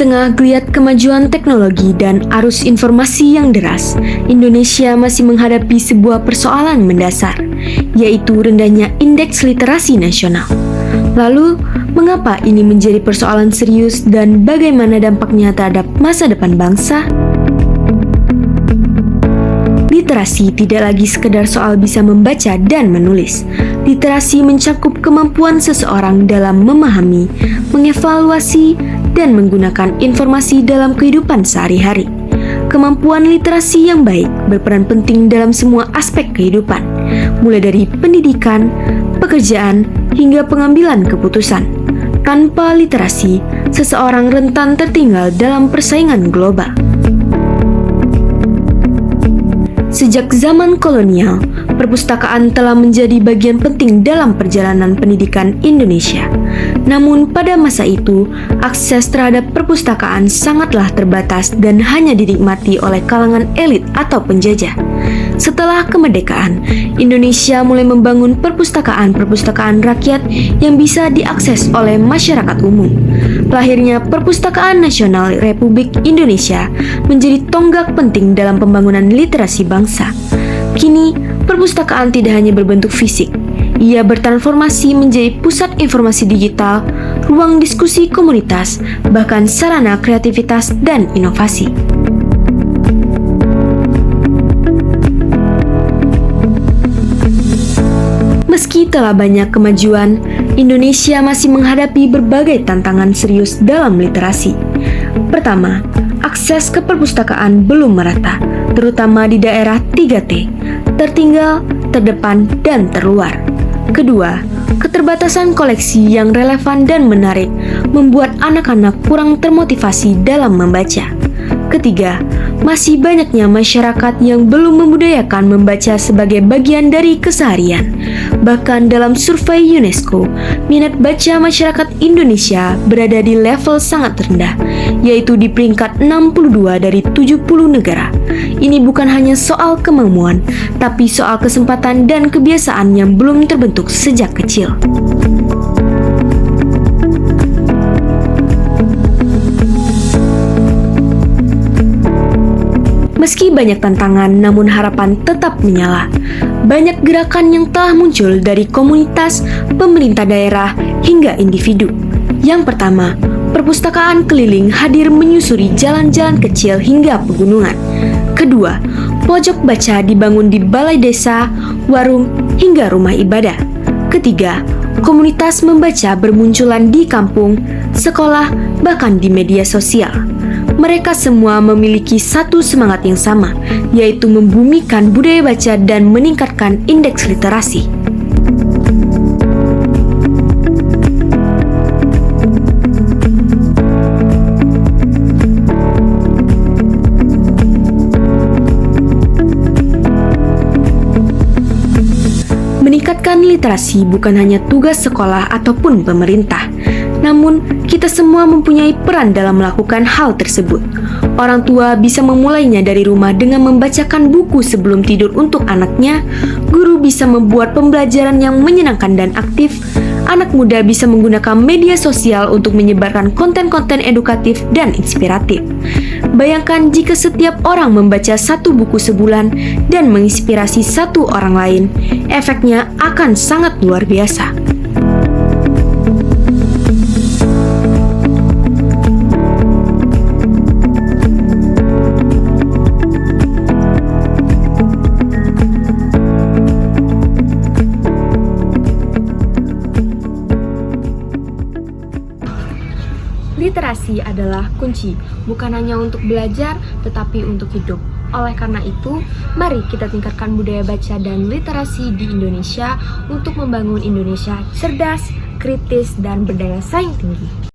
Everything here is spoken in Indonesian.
tengah geliat kemajuan teknologi dan arus informasi yang deras, Indonesia masih menghadapi sebuah persoalan mendasar, yaitu rendahnya indeks literasi nasional. Lalu, mengapa ini menjadi persoalan serius dan bagaimana dampaknya terhadap masa depan bangsa? Literasi tidak lagi sekedar soal bisa membaca dan menulis. Literasi mencakup kemampuan seseorang dalam memahami, mengevaluasi, dan menggunakan informasi dalam kehidupan sehari-hari. Kemampuan literasi yang baik berperan penting dalam semua aspek kehidupan, mulai dari pendidikan, pekerjaan, hingga pengambilan keputusan. Tanpa literasi, seseorang rentan tertinggal dalam persaingan global. Sejak zaman kolonial, perpustakaan telah menjadi bagian penting dalam perjalanan pendidikan Indonesia. Namun pada masa itu, akses terhadap perpustakaan sangatlah terbatas dan hanya dinikmati oleh kalangan elit atau penjajah. Setelah kemerdekaan, Indonesia mulai membangun perpustakaan-perpustakaan rakyat yang bisa diakses oleh masyarakat umum. Lahirnya Perpustakaan Nasional Republik Indonesia menjadi tonggak penting dalam pembangunan literasi bangsa. Kini, perpustakaan tidak hanya berbentuk fisik, ia bertransformasi menjadi pusat informasi digital, ruang diskusi komunitas, bahkan sarana kreativitas dan inovasi. Meski telah banyak kemajuan, Indonesia masih menghadapi berbagai tantangan serius dalam literasi. Pertama, akses ke perpustakaan belum merata, terutama di daerah 3T, tertinggal, terdepan, dan terluar. Kedua, keterbatasan koleksi yang relevan dan menarik membuat anak-anak kurang termotivasi dalam membaca. Ketiga, masih banyaknya masyarakat yang belum membudayakan membaca sebagai bagian dari keseharian. Bahkan dalam survei UNESCO, minat baca masyarakat Indonesia berada di level sangat rendah, yaitu di peringkat 62 dari 70 negara. Ini bukan hanya soal kemampuan, tapi soal kesempatan dan kebiasaan yang belum terbentuk sejak kecil. Meski banyak tantangan, namun harapan tetap menyala. Banyak gerakan yang telah muncul dari komunitas, pemerintah daerah, hingga individu. Yang pertama, perpustakaan keliling hadir menyusuri jalan-jalan kecil hingga pegunungan. Kedua, pojok baca dibangun di balai desa, warung, hingga rumah ibadah. Ketiga, komunitas membaca bermunculan di kampung, sekolah, bahkan di media sosial. Mereka semua memiliki satu semangat yang sama, yaitu membumikan budaya baca dan meningkatkan indeks literasi. Meningkatkan literasi bukan hanya tugas sekolah ataupun pemerintah, namun kita semua mempunyai peran dalam melakukan hal tersebut. Orang tua bisa memulainya dari rumah dengan membacakan buku sebelum tidur untuk anaknya. Guru bisa membuat pembelajaran yang menyenangkan dan aktif. Anak muda bisa menggunakan media sosial untuk menyebarkan konten-konten edukatif dan inspiratif. Bayangkan jika setiap orang membaca satu buku sebulan dan menginspirasi satu orang lain, efeknya akan sangat luar biasa. Literasi adalah kunci, bukan hanya untuk belajar, tetapi untuk hidup. Oleh karena itu, mari kita tingkatkan budaya baca dan literasi di Indonesia untuk membangun Indonesia cerdas, kritis, dan berdaya saing tinggi.